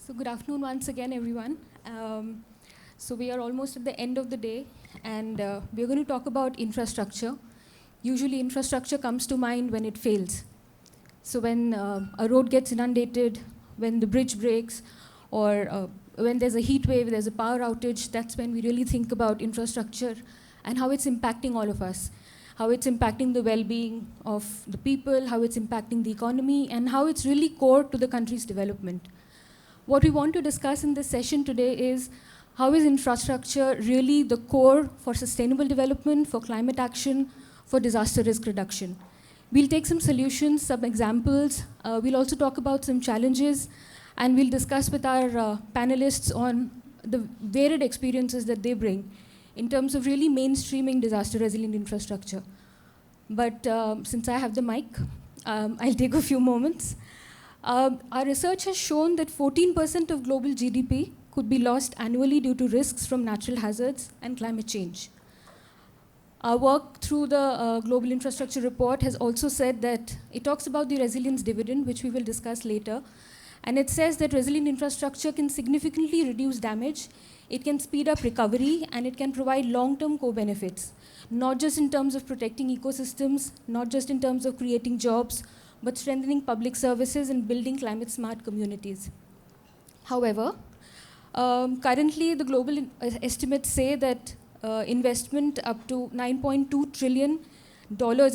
So good afternoon once again, everyone. So we are almost at the end of the day, and we're going to talk about infrastructure. Usually infrastructure comes to mind when it fails. So when a road gets inundated, when the bridge breaks, or when there's a heat wave, there's a power outage, that's when we really think about infrastructure and how it's impacting all of us, how it's impacting the well-being of the people, how it's impacting the economy, and how it's really core to the country's development. What we want to discuss in this session today is how is infrastructure really the core for sustainable development, for climate action, for disaster risk reduction. We'll take some solutions, some examples. We'll also talk about some challenges, and we'll discuss with our panelists on the varied experiences that they bring in terms of really mainstreaming disaster resilient infrastructure. But since I have the mic, I'll take a few moments. Our research has shown that 14% of global GDP could be lost annually due to risks from natural hazards and climate change. Our work through the Global Infrastructure Report has also said that it talks about the resilience dividend, which we will discuss later. And it says that resilient infrastructure can significantly reduce damage, it can speed up recovery, and it can provide long-term co-benefits, not just in terms of protecting ecosystems, not just in terms of creating jobs, but strengthening public services and building climate-smart communities. However, currently the global estimates say that investment up to $9.2 trillion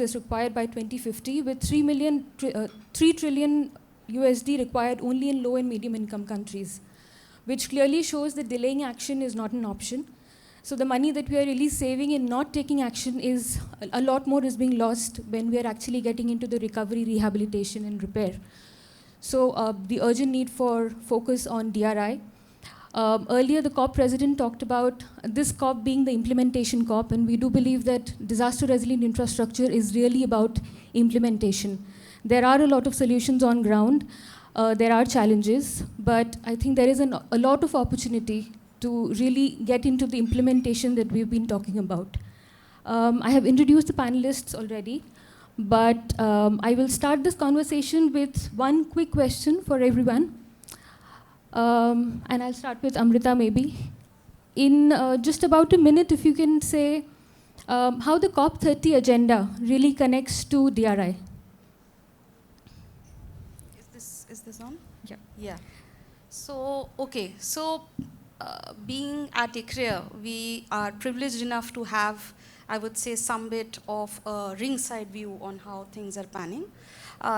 is required by 2050, with $3 trillion USD required only in low and medium income countries, which clearly shows that delaying action is not an option. So the money that we are really saving in not taking action is a lot more is being lost when we are actually getting into the recovery, rehabilitation, and repair. So the urgent need for focus on DRI. Earlier, the COP president talked about this COP being the implementation COP, and we do believe that disaster resilient infrastructure is really about implementation. There are a lot of solutions on ground. There are challenges, but I think there is a lot of opportunity to really get into the implementation that we've been talking about. I have introduced the panelists already, but I will start this conversation with one quick question for everyone. And I'll start with Amrita maybe. In just about a minute, if you can say how the COP30 agenda really connects to DRI. Is this on? Yeah. Yeah. So, okay. So, being at ICREA, we are privileged enough to have, I would say, some bit of a ringside view on how things are panning,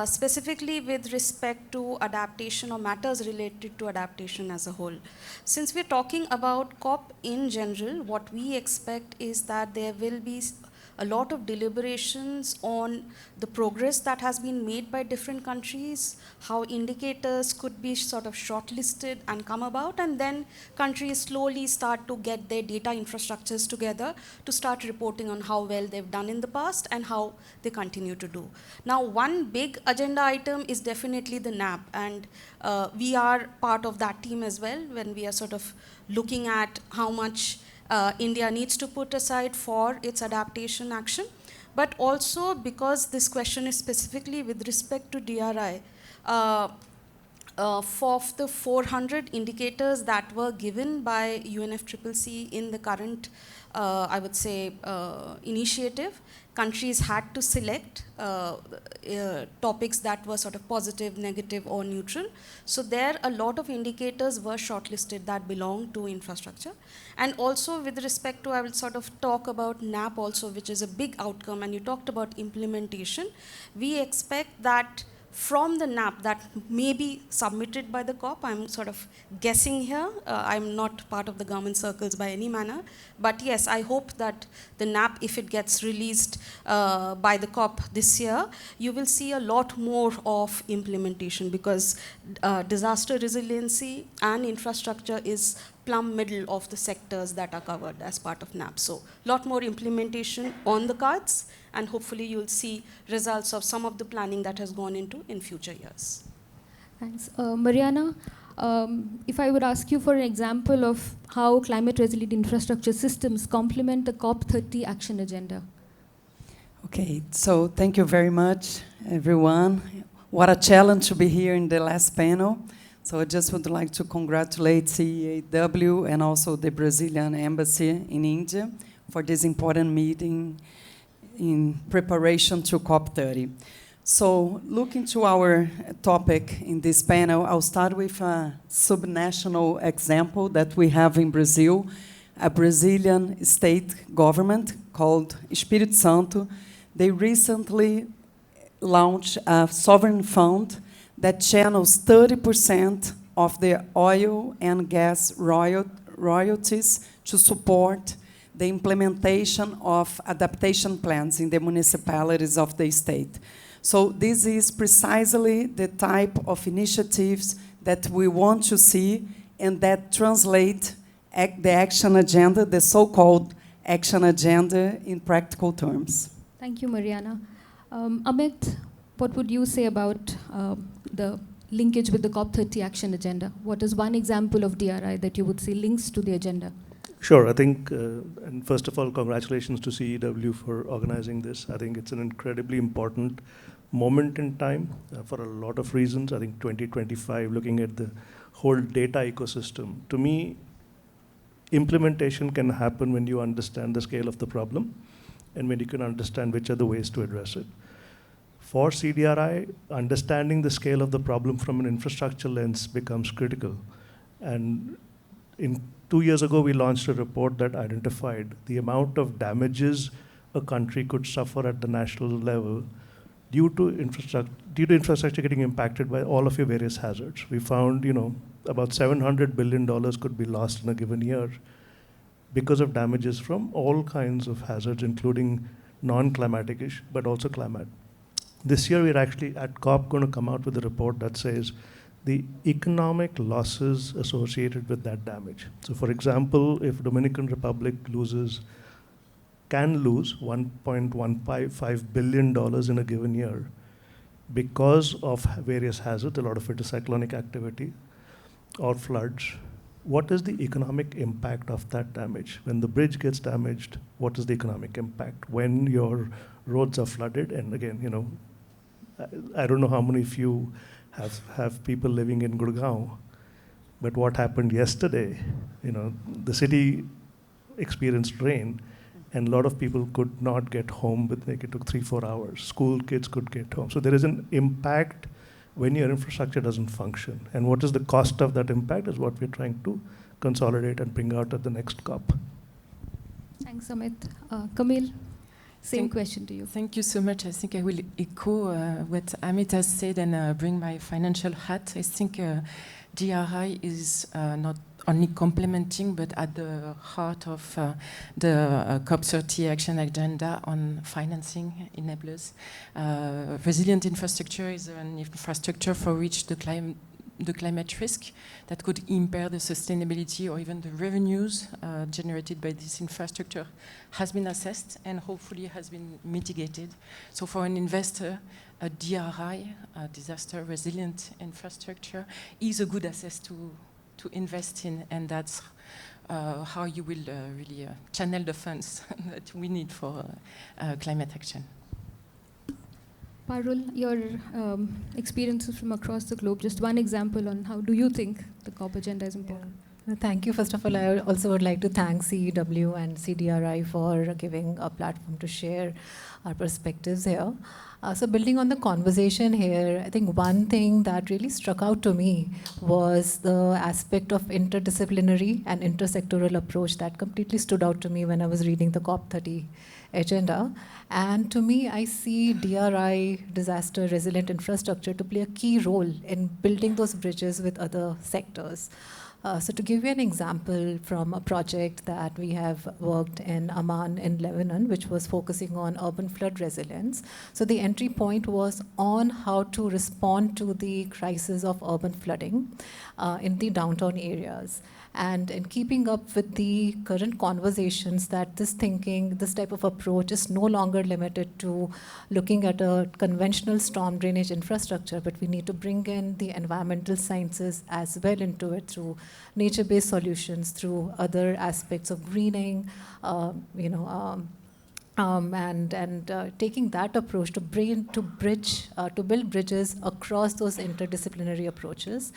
specifically with respect to adaptation or matters related to adaptation as a whole. Since we're talking about COP in general, what we expect is that there will be a lot of deliberations on the progress that has been made by different countries, how indicators could be sort of shortlisted and come about, and then countries slowly start to get their data infrastructures together to start reporting on how well they've done in the past and how they continue to do. Now, one big agenda item is definitely the NAP, and we are part of that team as well when we are sort of looking at how much India needs to put aside for its adaptation action, but also because this question is specifically with respect to DRI, for the 400 indicators that were given by UNFCCC in the current, I would say, initiative, countries had to select topics that were sort of positive, negative, or neutral. So there, a lot of indicators were shortlisted that belong to infrastructure. And also with respect to, I will sort of talk about NAP also, which is a big outcome, and you talked about implementation. We expect that from the NAP that may be submitted by the COP, I'm sort of guessing here, I'm not part of the government circles by any manner, but yes, I hope that the NAP, if it gets released by the COP this year, you will see a lot more of implementation, because disaster resiliency and infrastructure is plumb middle of the sectors that are covered as part of NAP. So a lot more implementation on the cards, and hopefully you'll see results of some of the planning that has gone into in future years. Thanks. Mariana, if I would ask you for an example of how climate resilient infrastructure systems complement the COP30 action agenda. Okay, so thank you very much, everyone. What a challenge to be here in the last panel. So I just would like to congratulate CEAW and also the Brazilian Embassy in India for this important meeting in preparation to COP30. So looking to our topic in this panel, I'll start with a subnational example that we have in Brazil, a Brazilian state government called Espírito Santo. They recently launched a sovereign fund that channels 30% of the oil and gas royalties to support the implementation of adaptation plans in the municipalities of the state. So this is precisely the type of initiatives that we want to see and that translate the action agenda, the so-called action agenda, in practical terms. Thank you, Mariana. Amit, what would you say about the linkage with the COP30 action agenda? What is one example of DRI that you would say links to the agenda? Sure, I think, and first of all, congratulations to CEW for organizing this. I think it's an incredibly important moment in time for a lot of reasons. I think 2025, looking at the whole data ecosystem, to me, implementation can happen when you understand the scale of the problem and when you can understand which are the ways to address it. For CDRI, understanding the scale of the problem from an infrastructure lens becomes critical. And 2 years ago, we launched a report that identified the amount of damages a country could suffer at the national level due to infrastructure getting impacted by all of your various hazards. We found, about $700 billion could be lost in a given year because of damages from all kinds of hazards, including non-climatic issues, but also climate. This year, we're actually at COP going to come out with a report that says the economic losses associated with that damage. So for example, if Dominican Republic can lose $1.155 billion in a given year because of various hazards, a lot of it is cyclonic activity or floods, what is the economic impact of that damage? When the bridge gets damaged, what is the economic impact? When your roads are flooded, and again, I don't know how many of you have people living in Gurgaon, but what happened yesterday, the city experienced rain, and a lot of people could not get home, it took 3-4 hours. School kids could get home. So there is an impact when your infrastructure doesn't function. And what is the cost of that impact is what we're trying to consolidate and bring out at the next COP. Thanks, Amit. Camille, same question to you. Thank you so much. I think I will echo what Amit has said and bring my financial hat. I think GRI is not only complementing, but at the heart of the COP30 action agenda on financing enablers. Resilient infrastructure is an infrastructure for which the climate risk that could impair the sustainability or even the revenues generated by this infrastructure has been assessed and hopefully has been mitigated. So for an investor, a DRI, a disaster resilient infrastructure, is a good asset to invest in, and that's how you will really channel the funds that we need for climate action. Parul, your experiences from across the globe, just one example on how do you think the COP agenda is important? Yeah. Thank you. First of all, I also would like to thank CEW and CDRI for giving a platform to share our perspectives here. So building on the conversation here, I think one thing that really struck out to me was the aspect of interdisciplinary and intersectoral approach that completely stood out to me when I was reading the COP30 agenda. And to me, I see DRI, disaster resilient infrastructure, to play a key role in building those bridges with other sectors. So to give you an example from a project that we have worked in Amman in Lebanon, which was focusing on urban flood resilience. So the entry point was on how to respond to the crisis of urban flooding in the downtown areas. And in keeping up with the current conversations that this thinking, this type of approach is no longer limited to looking at a conventional storm drainage infrastructure, but we need to bring in the environmental sciences as well into it through nature-based solutions, through other aspects of greening, and taking that approach to build bridges across those interdisciplinary approaches.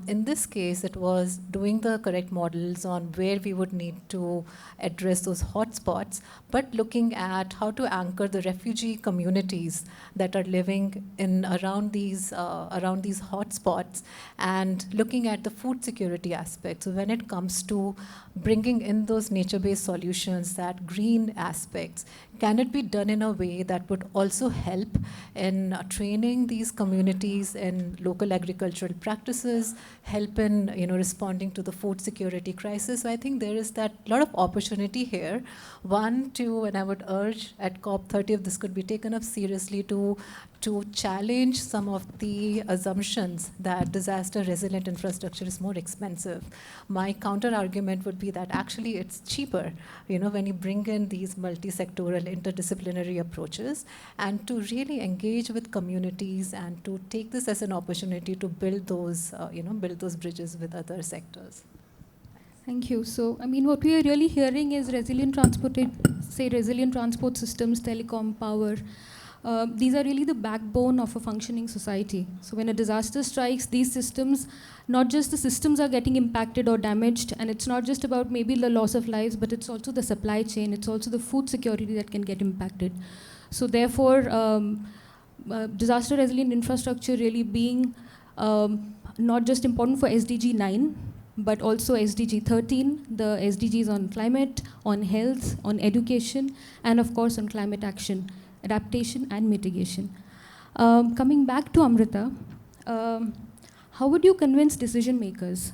In this case, it was doing the correct models on where we would need to address those hotspots, but looking at how to anchor the refugee communities that are living in around these hotspots, and looking at the food security aspect. So when it comes to bringing in those nature-based solutions, that green aspects, can it be done in a way that would also help in training these communities in local agricultural practices, help in responding to the food security crisis? So I think there is that lot of opportunity here. One, two, and I would urge at COP30 if this could be taken up seriously to challenge some of the assumptions that disaster resilient infrastructure is more expensive. My counter argument would be that actually it's cheaper, when you bring in these multi-sectoral interdisciplinary approaches, and to really engage with communities and to take this as an opportunity to build those bridges with other sectors. Thank you. So, I mean, what we are really hearing is resilient transport systems, telecom, power. These are really the backbone of a functioning society. So when a disaster strikes, these systems, not just the systems are getting impacted or damaged, and it's not just about maybe the loss of lives, but it's also the supply chain, it's also the food security that can get impacted. So therefore, disaster resilient infrastructure really being not just important for SDG 9, but also SDG 13, the SDGs on climate, on health, on education, and of course on climate action, adaptation and mitigation. Coming back to Amrita, how would you convince decision makers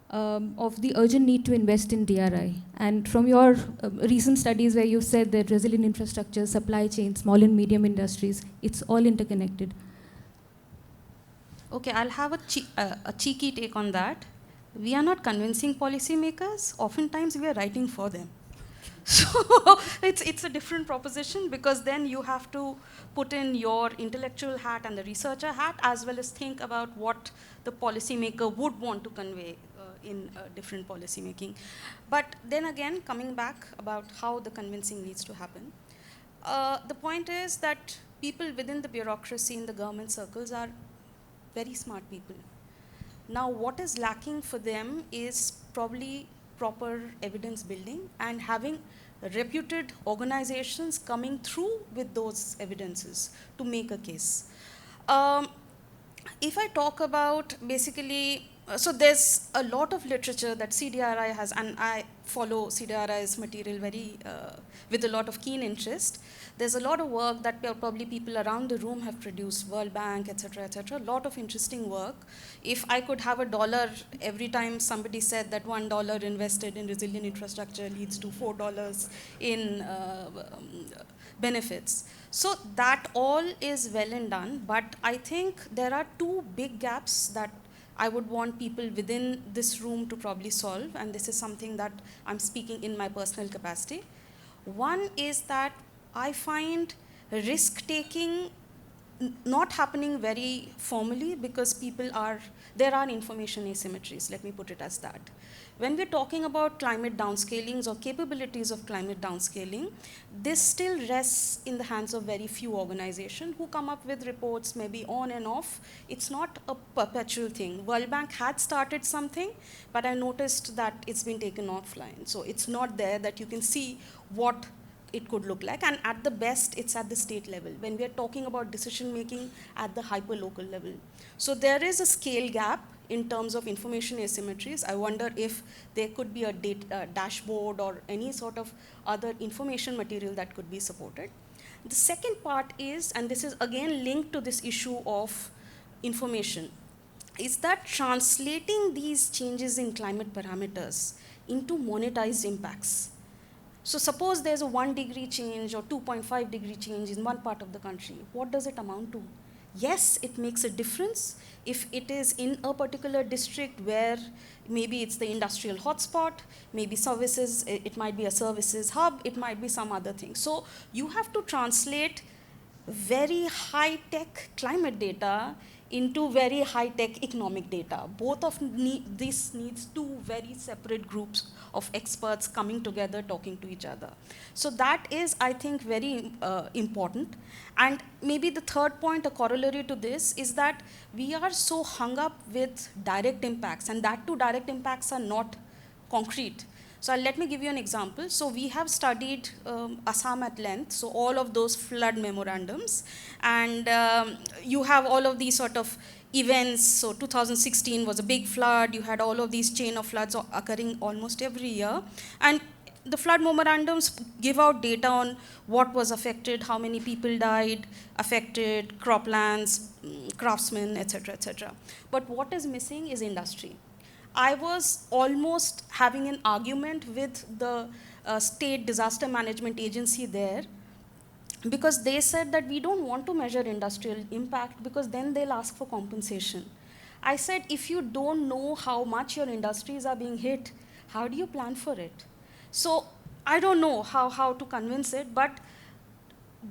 of the urgent need to invest in DRI? And from your recent studies where you said that resilient infrastructure, supply chain, small and medium industries, it's all interconnected. Okay, I'll have a cheeky take on that. We are not convincing policymakers. Oftentimes, we are writing for them. So it's a different proposition, because then you have to put in your intellectual hat and the researcher hat, as well as think about what the policymaker would want to convey in different policy making. But then again, coming back about how the convincing needs to happen, the point is that people within the bureaucracy in the government circles are very smart people. Now, what is lacking for them is probably proper evidence building and having reputed organizations coming through with those evidences to make a case. If I talk about basically, so there's a lot of literature that CDRI has, and I follow CDRI's material very with a lot of keen interest. There's a lot of work that probably people around the room have produced, World Bank, et cetera, a lot of interesting work. If I could have $1 every time somebody said that $1 invested in resilient infrastructure leads to $4 in benefits. So that all is well and done, but I think there are two big gaps that I would want people within this room to probably solve, and this is something that I'm speaking in my personal capacity. One is that I find risk-taking not happening very formally, because there are information asymmetries, let me put it as that. When we're talking about climate downscalings or capabilities of climate downscaling, this still rests in the hands of very few organizations who come up with reports maybe on and off. It's not a perpetual thing. World Bank had started something, but I noticed that it's been taken offline. So it's not there that you can see what it could look like, and at the best, it's at the state level, when we're talking about decision making at the hyper-local level. So there is a scale gap in terms of information asymmetries. I wonder if there could be a dashboard or any sort of other information material that could be supported. The second part is, and this is again linked to this issue of information, is that translating these changes in climate parameters into monetized impacts. So suppose there's a 1 degree change or 2.5 degree change in one part of the country. What does it amount to? Yes, it makes a difference if it is in a particular district where maybe it's the industrial hotspot, maybe services, it might be a services hub, it might be some other thing. So you have to translate very high-tech climate data into very high-tech economic data. Both of this needs two very separate groups of experts coming together, talking to each other. So that is, I think, very important. And maybe the third point, a corollary to this, is that we are so hung up with direct impacts, and that too, direct impacts are not concrete. So let me give you an example. So we have studied Assam at length, so all of those flood memorandums, and you have all of these sort of events. So 2016 was a big flood, you had all of these chain of floods occurring almost every year, and the flood memorandums give out data on what was affected, how many people died, affected, croplands, craftsmen, etc., etc. But what is missing is industry. I was almost having an argument with the state disaster management agency there, because they said that we don't want to measure industrial impact because then they'll ask for compensation. I said, if you don't know how much your industries are being hit, how do you plan for it? So I don't know how to convince it, but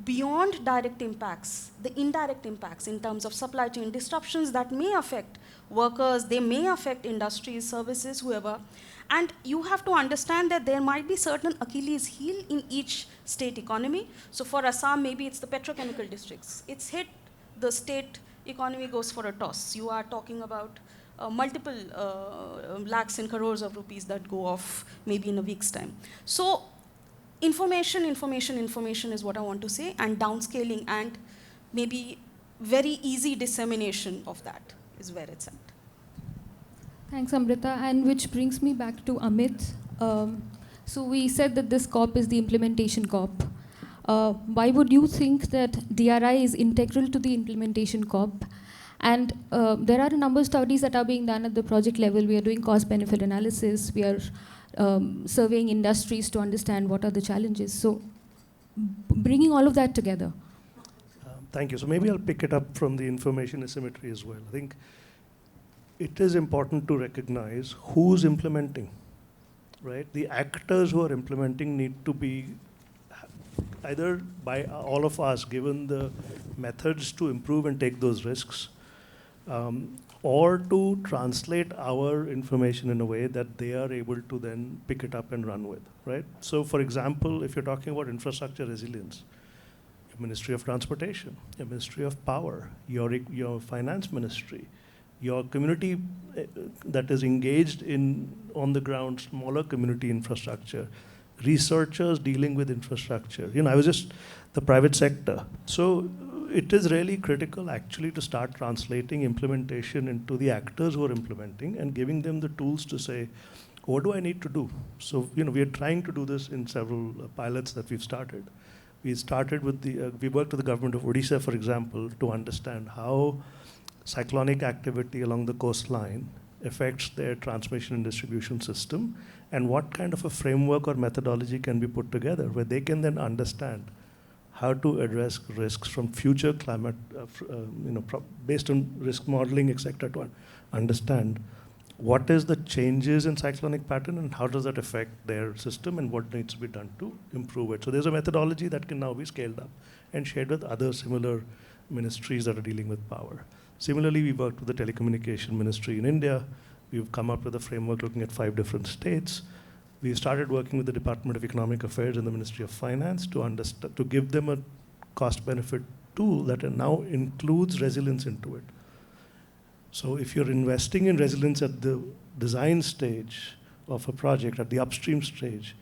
beyond direct impacts, the indirect impacts in terms of supply chain disruptions that may affect workers, they may affect industries, services, whoever. And you have to understand that there might be certain Achilles heel in each state economy. So for Assam, maybe it's the petrochemical districts. It's hit, the state economy goes for a toss. You are talking about multiple lakhs and crores of rupees that go off maybe in a week's time. So information is what I want to say, and downscaling and maybe very easy dissemination of that is where it's at. Thanks, Amrita. And which brings me back to Amit. So we said that this COP is the implementation COP. Why would you think that DRI is integral to the implementation COP? And there are a number of studies that are being done at the project level. We are doing cost-benefit analysis. We are surveying industries to understand what are the challenges. So bringing all of that together. Thank you. So maybe I'll pick it up from the information asymmetry as well. I think it is important to recognize who's implementing, right? The actors who are implementing need to be either by all of us given the methods to improve and take those risks, or to translate our information in a way that they are able to then pick it up and run with, right? So for example, if you're talking about infrastructure resilience, your Ministry of Transportation, your Ministry of Power, your Finance Ministry, your community that is engaged in on the ground smaller community infrastructure, researchers dealing with infrastructure. I was just the private sector. So it is really critical actually to start translating implementation into the actors who are implementing and giving them the tools to say, what do I need to do? So we are trying to do this in several pilots that we've started. We started with we worked with the government of Odisha, for example, to understand how cyclonic activity along the coastline affects their transmission and distribution system, and what kind of a framework or methodology can be put together where they can then understand how to address risks from future climate, based on risk modeling, etc., to understand what is the changes in cyclonic pattern and how does that affect their system and what needs to be done to improve it. So there's a methodology that can now be scaled up and shared with other similar ministries that are dealing with power. Similarly, we worked with the telecommunication ministry in India. We've come up with a framework looking at 5 different states. We started working with the Department of Economic Affairs and the Ministry of Finance to give them a cost-benefit tool that now includes resilience into it. So if you're investing in resilience at the design stage of a project, at the upstream stage,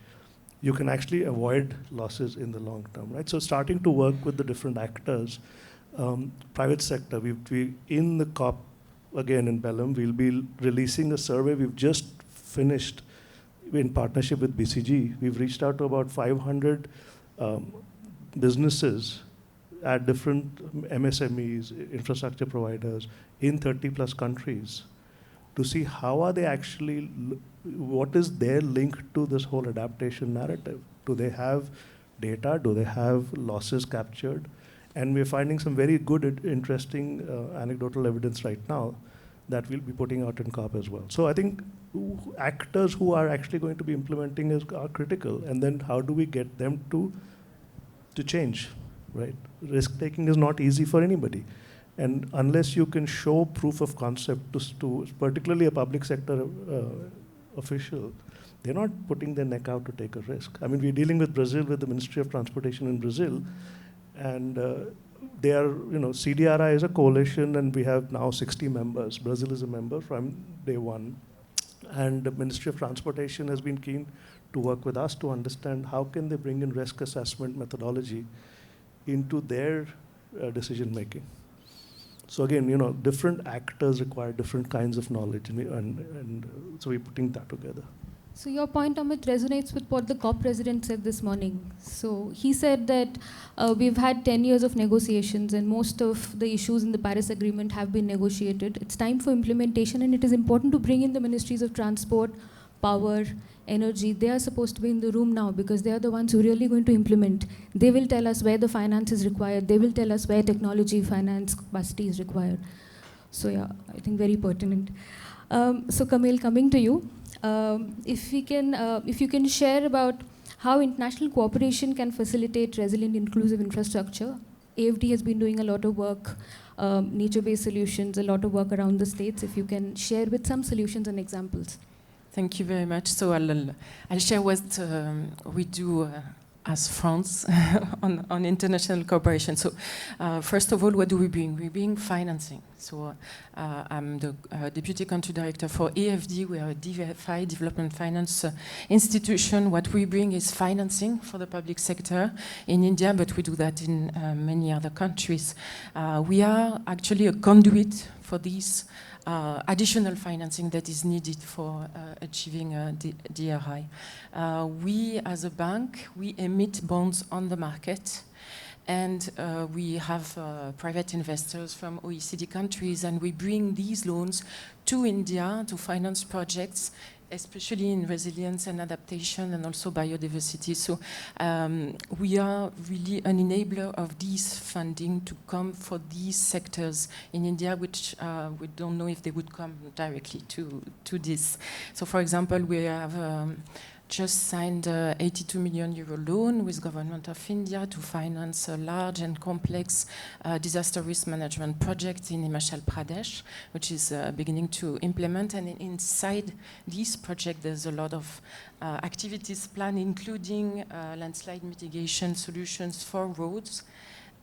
you can actually avoid losses in the long term, right? So starting to work with the different actors, private sector, we in the COP, again in Belém, we'll be releasing a survey we've just finished in partnership with BCG. We've reached out to about 500 businesses at different MSMEs, infrastructure providers in 30 plus countries to see how are they actually, what is their link to this whole adaptation narrative? Do they have data? Do they have losses captured? And we're finding some very good, interesting anecdotal evidence right now that we'll be putting out in COP as well. So I think actors who are actually going to be implementing are critical. And then how do we get them to change, right? Risk taking is not easy for anybody. And unless you can show proof of concept to particularly a public sector official, they're not putting their neck out to take a risk. I mean, we're dealing with Brazil, with the Ministry of Transportation in Brazil, and they are, CDRI is a coalition, and we have now 60 members. Brazil is a member from day one. And the Ministry of Transportation has been keen to work with us to understand how can they bring in risk assessment methodology into their decision making. So again, different actors require different kinds of knowledge, and so we're putting that together. So your point, Amit, resonates with what the COP president said this morning. So he said that we've had 10 years of negotiations and most of the issues in the Paris Agreement have been negotiated. It's time for implementation, and it is important to bring in the ministries of transport, power, energy. They are supposed to be in the room now because they are the ones who are really going to implement. They will tell us where the finance is required. They will tell us where technology, finance, capacity is required. So yeah, I think very pertinent. So Camille, coming to you. If you can share about how international cooperation can facilitate resilient, inclusive infrastructure. AFD has been doing a lot of work, nature-based solutions, a lot of work around the states. If you can share with some solutions and examples. Thank you very much. So I'll share what we do as France on international cooperation. So first of all, what do we bring? We bring financing. So I'm the Deputy Country Director for AFD. We are a DFI, Development Finance institution. What we bring is financing for the public sector in India, but we do that in many other countries. We are actually a conduit for these additional financing that is needed for achieving DRI. We, as a bank, we emit bonds on the market, and we have private investors from OECD countries, and we bring these loans to India to finance projects, especially in resilience and adaptation and also biodiversity. So we are really an enabler of this funding to come for these sectors in India, which we don't know if they would come directly to this. So for example, we have just signed a 82 million euro loan with government of India to finance a large and complex disaster risk management project in Himachal Pradesh, which is beginning to implement. And inside this project, there's a lot of activities planned, including landslide mitigation solutions for roads,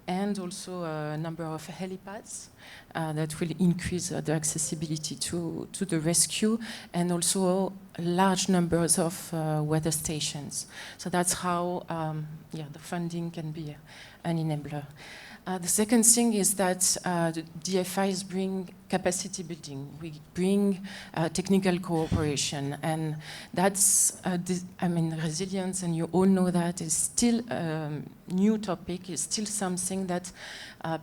and also a number of helipads that will increase the accessibility to the rescue, and also large numbers of weather stations. So that's how the funding can be an enabler. The second thing is that the DFIs bring capacity building. We bring technical cooperation, and that's, resilience, and you all know that, is still a new topic, is still something that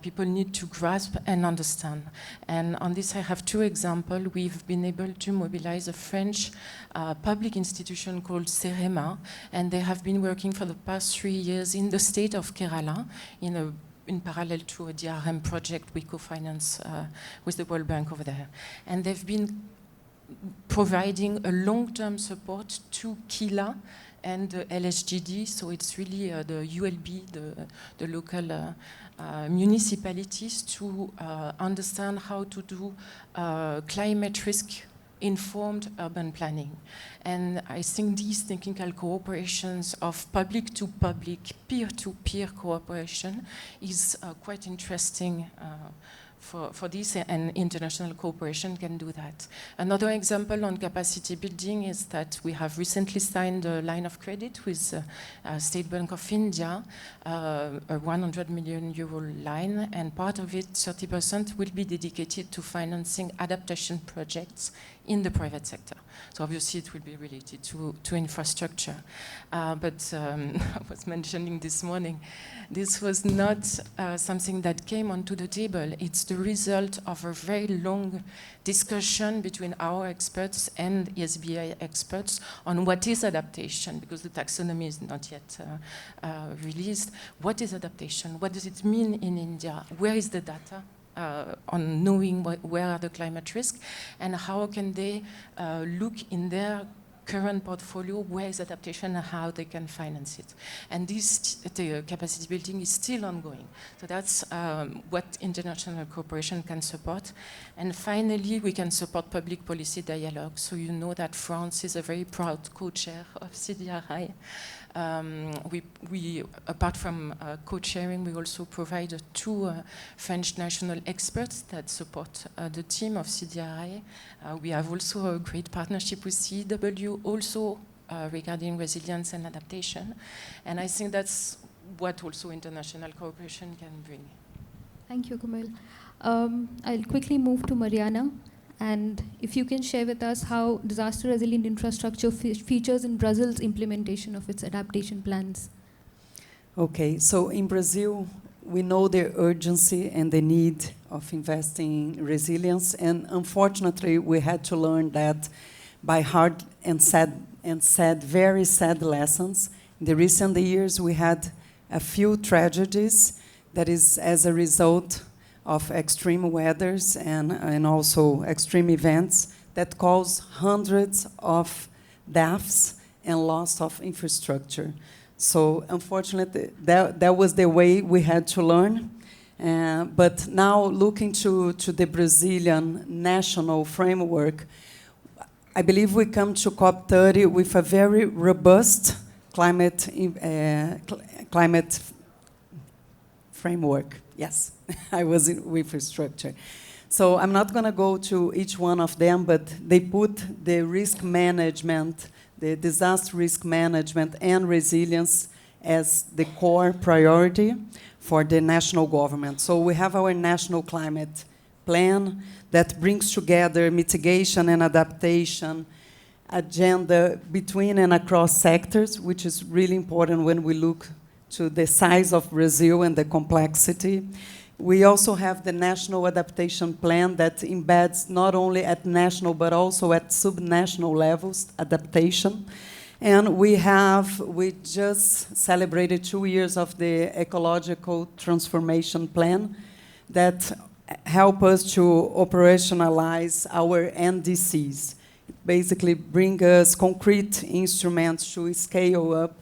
people need to grasp and understand. And on this, I have two examples. We've been able to mobilize a French public institution called CEREMA, and they have been working for the past 3 years in the state of Kerala in parallel to a DRM project we co-finance with the World Bank over there. And they've been providing a long-term support to Kila and the LSGD, so it's really the ULB, the local municipalities, to understand how to do climate risk informed urban planning. And I think these technical cooperations of public to public, peer-to-peer cooperation is quite interesting for this, and international cooperation can do that. Another example on capacity building is that we have recently signed a line of credit with State Bank of India, a 100 million euro line, and part of it, 30%, will be dedicated to financing adaptation projects in the private sector. So obviously it will be related to infrastructure. But I was mentioning this morning, this was not something that came onto the table. It's the result of a very long discussion between our experts and SBI experts on what is adaptation, because the taxonomy is not yet released. What is adaptation? What does it mean in India? Where is the data on knowing where are the climate risks, and how can they look in their current portfolio, where is adaptation and how they can finance it. And the capacity building is still ongoing. So that's what international cooperation can support. And finally, we can support public policy dialogue. So you know that France is a very proud co-chair of CDRI. We apart from co-chairing, we also provide two French national experts that support the team of CDRI. We have also a great partnership with CEW, also regarding resilience and adaptation. And I think that's what also international cooperation can bring. Thank you, Kamal. I'll quickly move to Mariana. And if you can share with us how disaster-resilient infrastructure features in Brazil's implementation of its adaptation plans. Okay, so in Brazil, we know the urgency and the need of investing in resilience, and unfortunately, we had to learn that by hard and very sad lessons. In the recent years, we had a few tragedies that is as a result of extreme weathers and also extreme events that cause hundreds of deaths and loss of infrastructure. So unfortunately, that was the way we had to learn. But now looking to the Brazilian national framework, I believe we come to COP30 with a very robust climate framework. Yes, I was with infrastructure. So I'm not going to go to each one of them, but they put the risk management, the disaster risk management and resilience as the core priority for the national government. So we have our national climate plan that brings together mitigation and adaptation agenda between and across sectors, which is really important when we look to the size of Brazil and the complexity. We also have the National Adaptation Plan that embeds not only at national but also at subnational levels adaptation. And we just celebrated 2 years of the Ecological Transformation Plan that help us to operationalize our NDCs. It basically bring us concrete instruments to scale up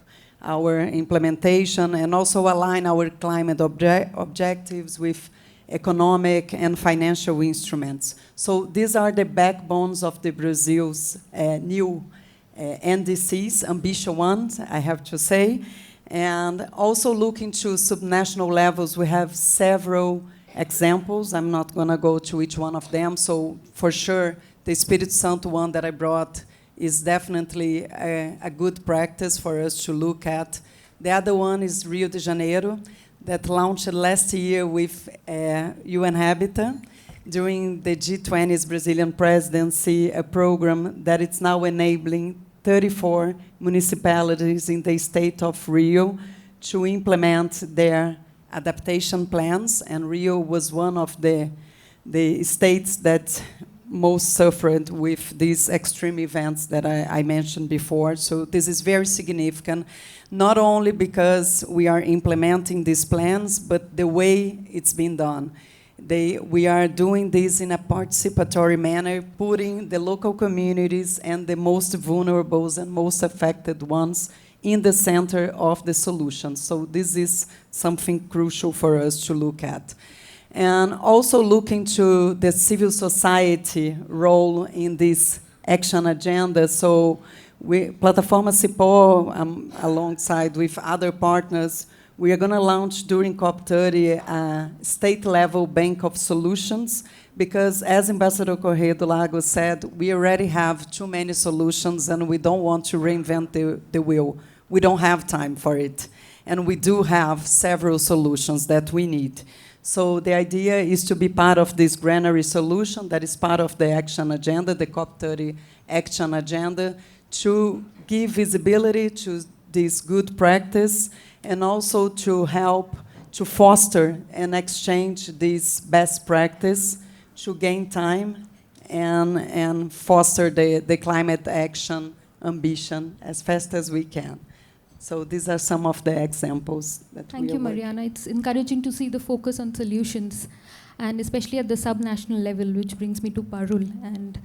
our implementation and also align our climate objectives with economic and financial instruments. So these are the backbones of the Brazil's new NDCs, ambitious ones, I have to say. And also looking to subnational levels, we have several examples. I'm not going to go to each one of them. So for sure, the Espírito Santo one that I brought is definitely a good practice for us to look at. The other one is Rio de Janeiro, that launched last year with UN Habitat during the G20's Brazilian presidency, a program that is now enabling 34 municipalities in the state of Rio to implement their adaptation plans, and Rio was one of the states that most suffered with these extreme events that I mentioned before. So this is very significant, not only because we are implementing these plans, but the way it's been done. We are doing this in a participatory manner, putting the local communities and the most vulnerable and most affected ones in the center of the solution. So this is something crucial for us to look at. And also looking to the civil society role in this action agenda. So Plataforma Cipó, alongside with other partners, we are going to launch during COP30 a state-level bank of solutions, because as Ambassador Correia do Lago said, we already have too many solutions and we don't want to reinvent the wheel. We don't have time for it. And we do have several solutions that we need. So the idea is to be part of this granary solution that is part of the action agenda, the COP30 action agenda, to give visibility to this good practice and also to help to foster and exchange this best practice to gain time and foster the climate action ambition as fast as we can. So these are some of the examples that Thank you, Mariana. It's encouraging to see the focus on solutions. and especially at the sub-national level, which brings me to Parul. And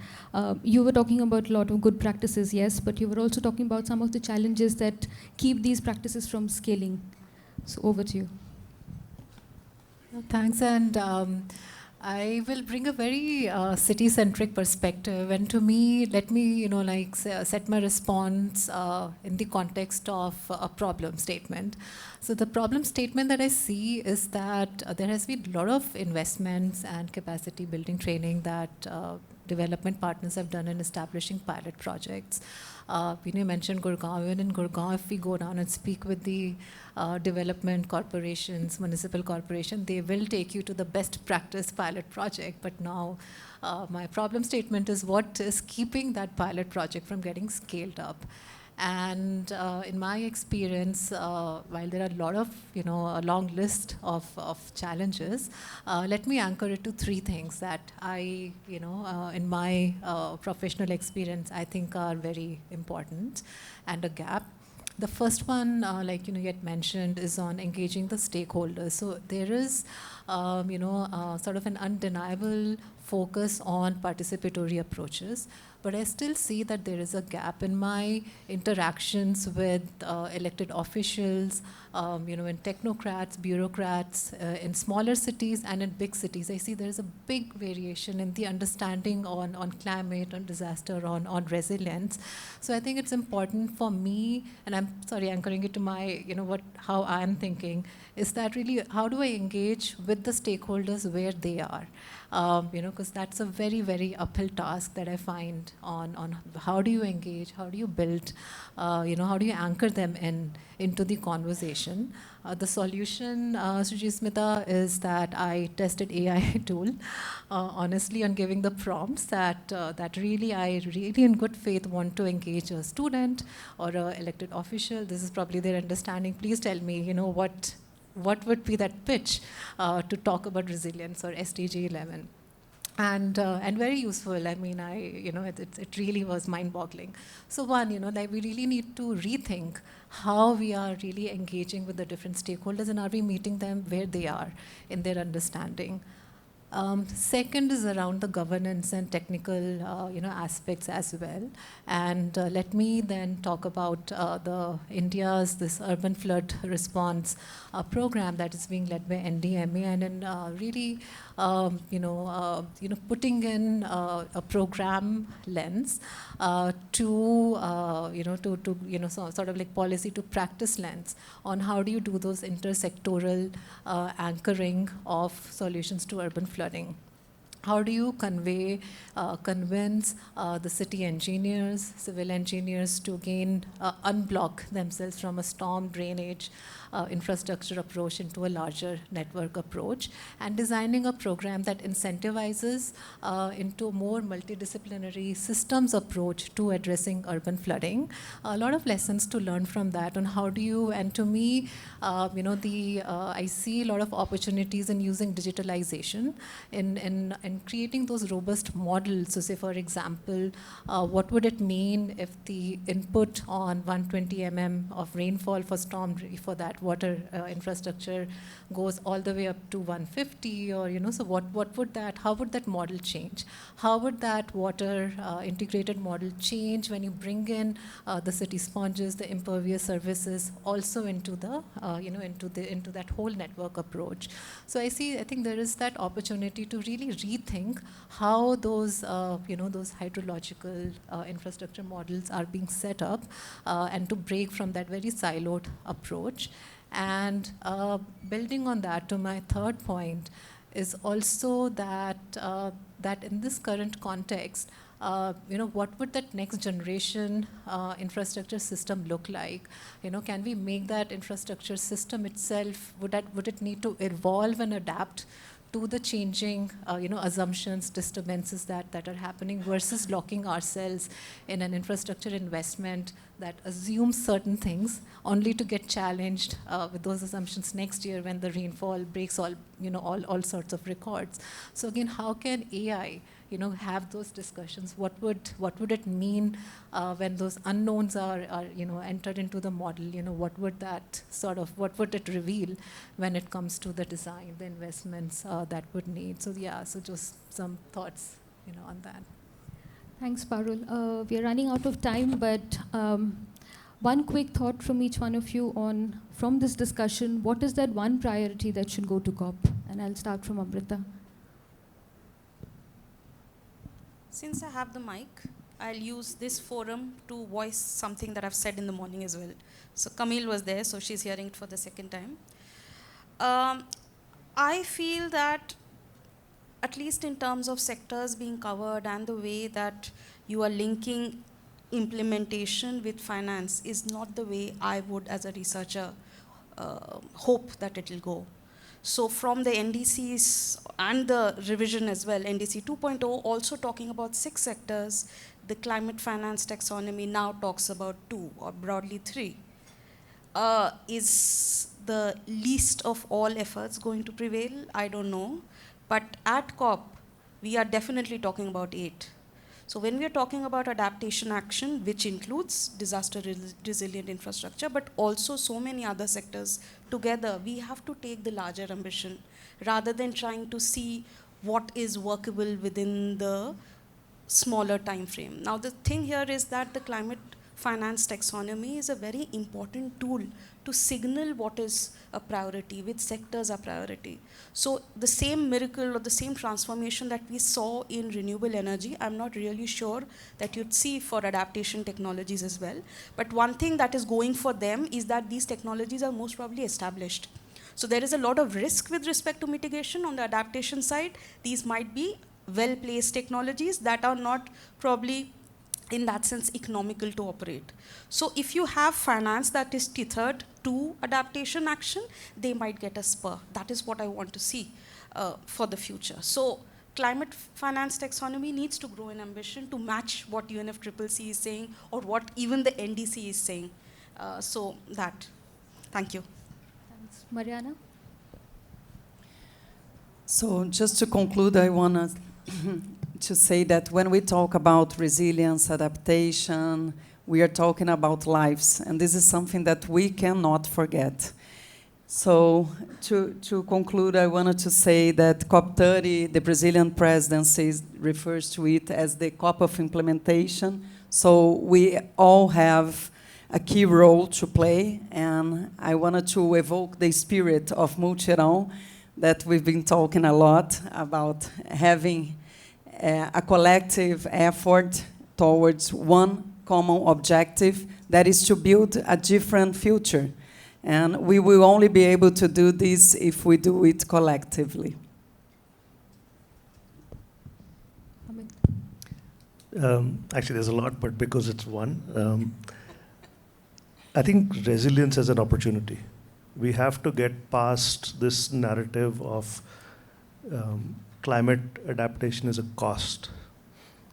you were talking about a lot of good practices, yes, but you were also talking about some of the challenges that keep these practices from scaling. So over to you. Thanks, and I will bring a very city-centric perspective, and to me, let me, set my response in the context of a problem statement. So the problem statement that I see is that there has been a lot of investments and capacity building training that development partners have done in establishing pilot projects. You mentioned Gurgaon. Even in Gurgaon, if we go down and speak with the development corporations, municipal corporation, they will take you to the best practice pilot project. But now my problem statement is what is keeping that pilot project from getting scaled up? And in my experience, while there are a lot of, a long list of challenges, let me anchor it to three things that I, in my professional experience, I think are very important and a gap. The first one, you had mentioned, is on engaging the stakeholders. So there is, sort of an undeniable focus on participatory approaches, but I still see that there is a gap in my interactions with elected officials, in technocrats, bureaucrats, in smaller cities and in big cities. I see there is a big variation in the understanding on climate, on disaster, on resilience. So I think it's important for me, and I'm sorry, anchoring it to my, how I'm thinking, is that really how do I engage with the stakeholders where they are? Because that's a very, very uphill task that I find on how do you engage, how do you build, how do you anchor them into the conversation. The solution, Smita, is that I tested AI tool, honestly, on giving the prompts that really I really in good faith want to engage a student or an elected official. This is probably their understanding. Please tell me, what would be that pitch to talk about resilience or SDG 11? And very useful. I mean, it really was mind-boggling. So one, we really need to rethink how we are really engaging with the different stakeholders, and are we meeting them where they are in their understanding. Second is around the governance and technical, aspects as well. And let me then talk about India's this urban flood response program that is being led by NDMA, and then really, putting in a program lens to sort of like policy to practice lens on how do you do those intersectoral anchoring of solutions to urban flooding. How do you convince the city engineers, civil engineers to again unblock themselves from a storm drainage infrastructure approach into a larger network approach, and designing a program that incentivizes into a more multidisciplinary systems approach to addressing urban flooding. A lot of lessons to learn from that on how do you, and to me, I see a lot of opportunities in using digitalization in creating those robust models. So say, for example, what would it mean if the input on 120 mm of rainfall for for that water infrastructure goes all the way up to 150, or so how would that model change? How would that water integrated model change when you bring in the city sponges, the impervious services also into the into that whole network approach? So I think there is that opportunity to really rethink how those those hydrological infrastructure models are being set up, and to break from that very siloed approach. And building on that, to my third point, is also that that in this current context, what would that next generation infrastructure system look like? Can we make that infrastructure system itself? Would it need to evolve and adapt to the changing, assumptions, disturbances that are happening, versus locking ourselves in an infrastructure investment that assumes certain things only to get challenged with those assumptions next year when the rainfall breaks all sorts of records. So again, how can AI, have those discussions. What would it mean when those unknowns are entered into the model? What would it reveal when it comes to the design, the investments that would need? So just some thoughts, on that. Thanks, Parul. We are running out of time, but one quick thought from each one of you from this discussion, what is that one priority that should go to COP? And I'll start from Amrita. Since I have the mic, I'll use this forum to voice something that I've said in the morning as well. So Camille was there, so she's hearing it for the second time. I feel that, at least in terms of sectors being covered and the way that you are linking implementation with finance, is not the way I would, as a researcher, hope that it will go. So from the NDCs and the revision as well, NDC 2.0 also talking about 6 sectors, the climate finance taxonomy now talks about 2 or broadly 3. Is the least of all efforts going to prevail? I don't know. But at COP, we are definitely talking about 8. So when we are talking about adaptation action, which includes disaster resilient infrastructure, but also so many other sectors together, we have to take the larger ambition rather than trying to see what is workable within the smaller time frame. Now the thing here is that the climate finance taxonomy is a very important tool to signal what is a priority, which sectors are priority. So the same miracle or the same transformation that we saw in renewable energy, I'm not really sure that you'd see for adaptation technologies as well. But one thing that is going for them is that these technologies are most probably established. So there is a lot of risk with respect to mitigation on the adaptation side. These might be well-placed technologies that are not probably in that sense economical to operate. So if you have finance that is tethered to adaptation action, they might get a spur. That is what I want to see for the future. So climate finance taxonomy needs to grow in ambition to match what UNFCCC is saying or what even the NDC is saying. So that, thank you. Thanks. Mariana? So just to conclude, I want to say that when we talk about resilience, adaptation, we are talking about lives, and this is something that we cannot forget. So to conclude, I wanted to say that COP30, the Brazilian presidency refers to it as the COP of implementation. So we all have a key role to play, and I wanted to evoke the spirit of Multirão that we've been talking a lot about, having a collective effort towards one common objective, that is to build a different future. And we will only be able to do this if we do it collectively. Actually, there's a lot, but because it's one, I think resilience is an opportunity. We have to get past this narrative of climate adaptation is a cost.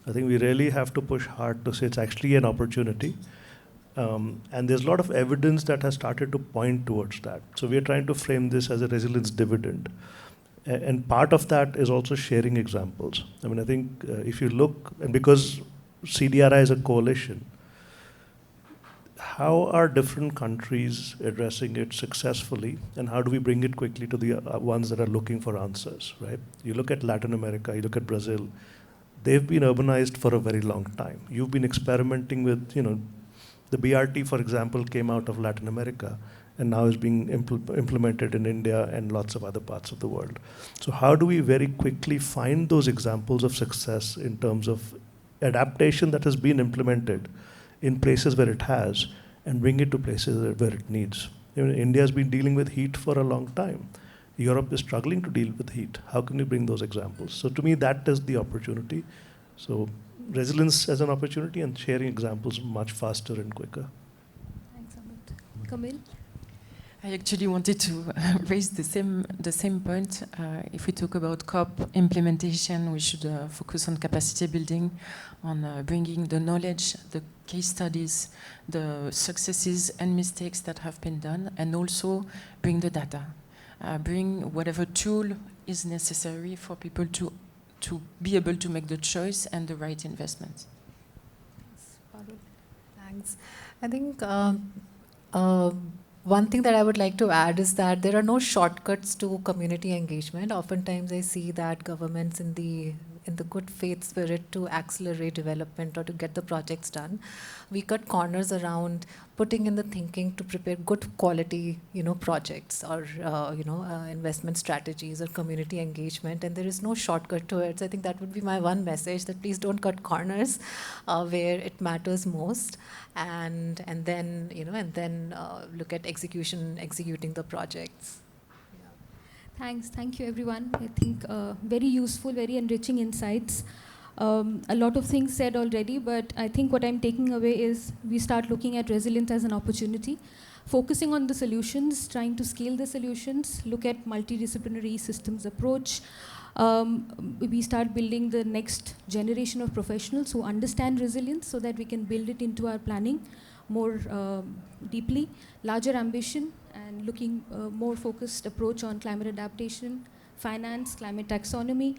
I think we really have to push hard to say it's actually an opportunity. And there's a lot of evidence that has started to point towards that. So we are trying to frame this as a resilience dividend. And part of that is also sharing examples. I mean, I think if you look, and because CDRI is a coalition, how are different countries addressing it successfully, and how do we bring it quickly to the ones that are looking for answers, right? You look at Latin America, you look at Brazil, they've been urbanized for a very long time. You've been experimenting with, the BRT, for example, came out of Latin America and now is being implemented in India and lots of other parts of the world. So how do we very quickly find those examples of success in terms of adaptation that has been implemented in places where it has, and bring it to places where it needs? India has been dealing with heat for a long time. Europe is struggling to deal with heat. How can we bring those examples? So to me, that is the opportunity. So resilience as an opportunity and sharing examples much faster and quicker. Thanks, Amit. Camille? I actually wanted to raise the same point. If we talk about COP implementation, we should focus on capacity building, on bringing the knowledge, the case studies, the successes and mistakes that have been done, and also bring the data. Bring whatever tool is necessary for people to to be able to make the choice and the right investment. Thanks. I think one thing that I would like to add is that there are no shortcuts to community engagement. Oftentimes I see that governments in the good faith spirit to accelerate development or to get the projects done, we cut corners around putting in the thinking to prepare good quality, projects or investment strategies or community engagement, and there is no shortcut to it. So I think that would be my one message, that please don't cut corners where it matters most, and then look at executing the projects. Thanks. Thank you, everyone. I think very useful, very enriching insights. A lot of things said already, but I think what I'm taking away is we start looking at resilience as an opportunity, focusing on the solutions, trying to scale the solutions, look at multidisciplinary systems approach. We start building the next generation of professionals who understand resilience so that we can build it into our planning more deeply, larger ambition, and looking more focused approach on climate adaptation, finance, climate taxonomy.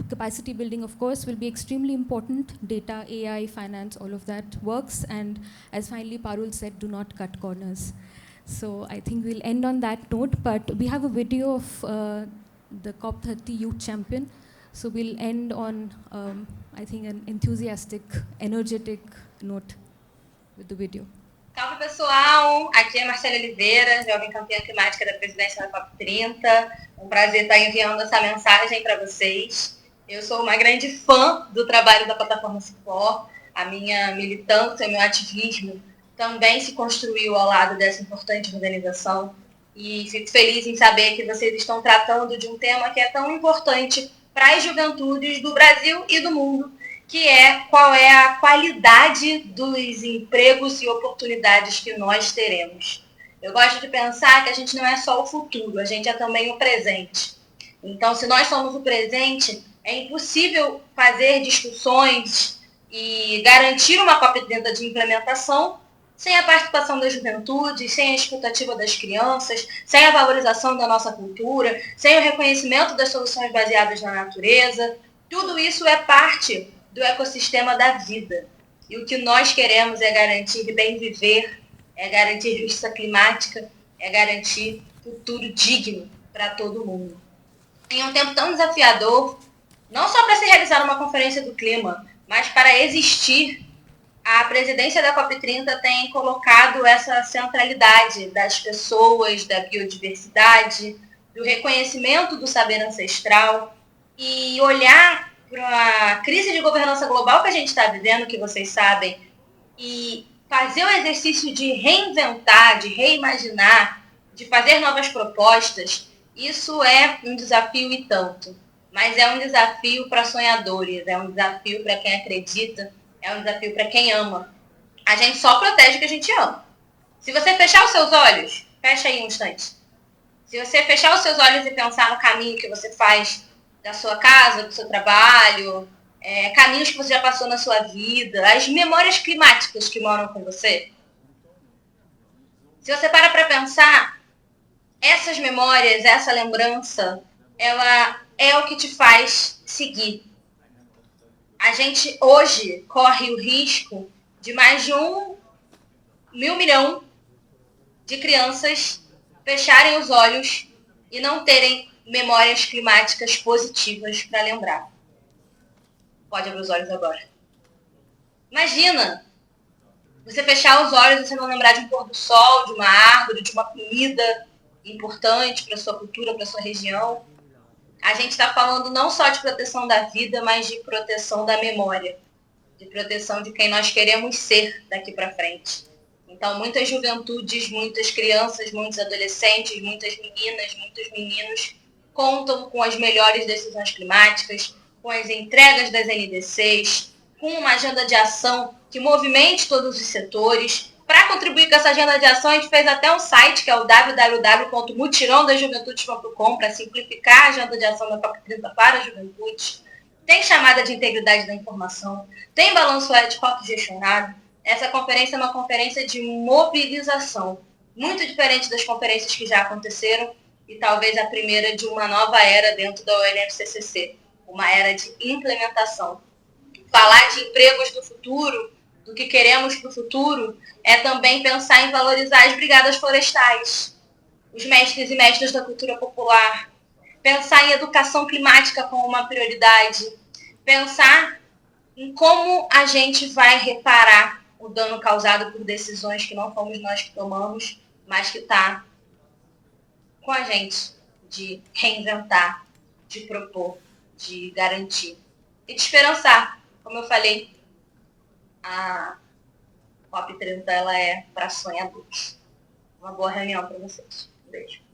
Capacity building, of course, will be extremely important. Data, AI, finance, all of that works. And as finally Parul said, do not cut corners. So I think we'll end on that note, but we have a video of the COP30 Youth Champion. So we'll end on, I think, an enthusiastic, energetic note with the video. Salve, pessoal! Aqui é Marcela Oliveira, jovem campeã climática da presidência da COP30. Um prazer estar enviando essa mensagem para vocês. Eu sou uma grande fã do trabalho da plataforma Cipó. A minha militância, meu ativismo também se construiu ao lado dessa importante organização. E fico feliz em saber que vocês estão tratando de um tema que é tão importante para as juventudes do Brasil e do mundo, que é qual é a qualidade dos empregos e oportunidades que nós teremos. Eu gosto de pensar que a gente não é só o futuro, a gente é também o presente. Então, se nós somos o presente, é impossível fazer discussões e garantir uma COP30 de implementação sem a participação da juventude, sem a escutativa das crianças, sem a valorização da nossa cultura, sem o reconhecimento das soluções baseadas na natureza. Tudo isso é parte do ecossistema da vida. E o que nós queremos é garantir bem viver, é garantir justiça climática, é garantir futuro digno para todo mundo. Em um tempo tão desafiador, não só para se realizar uma conferência do clima, mas para existir, a presidência da COP30 tem colocado essa centralidade das pessoas, da biodiversidade, do reconhecimento do saber ancestral e olhar para a crise de governança global que a gente está vivendo, que vocês sabem, e fazer o exercício de reinventar, de reimaginar, de fazer novas propostas, isso é um desafio e tanto. Mas é um desafio para sonhadores, é um desafio para quem acredita, é um desafio para quem ama. A gente só protege o que a gente ama. Se você fechar os seus olhos, fecha aí um instante. Se você fechar os seus olhos e pensar no caminho que você faz da sua casa, do seu trabalho, caminhos que você já passou na sua vida, as memórias climáticas que moram com você. Se você para pensar, essas memórias, essa lembrança, ela é o que te faz seguir. A gente hoje corre o risco de mais de 1 milhão de crianças fecharem os olhos e não terem memórias climáticas positivas para lembrar. Pode abrir os olhos agora. Imagina você fechar os olhos e você não lembrar de um pôr do sol, de uma árvore, de uma comida importante para a sua cultura, para a sua região. A gente está falando não só de proteção da vida, mas de proteção da memória, de proteção de quem nós queremos ser daqui para frente. Então, muitas juventudes, muitas crianças, muitos adolescentes, muitas meninas, muitos meninos contam com as melhores decisões climáticas, com as entregas das NDCs, com uma agenda de ação que movimente todos os setores. Para contribuir com essa agenda de ação, a gente fez até um site, que é o www.mutirãodajuventudes.com, para simplificar a agenda de ação da COP30 para a juventude. Tem chamada de integridade da informação, tem balanço ético autogestionado. Essa conferência é uma conferência de mobilização, muito diferente das conferências que já aconteceram, e talvez a primeira de uma nova era dentro da UNFCCC. uma era de implementação. Falar de empregos do futuro, do que queremos para o futuro, é também pensar em valorizar as brigadas florestais, os mestres e mestras da cultura popular, pensar em educação climática como uma prioridade, pensar em como a gente vai reparar o dano causado por decisões que não fomos nós que tomamos, mas que está com a gente, de reinventar, de propor, de garantir e de esperançar. Como eu falei, a COP30 ela é para sonhadores. Uma boa reunião para vocês. Um beijo.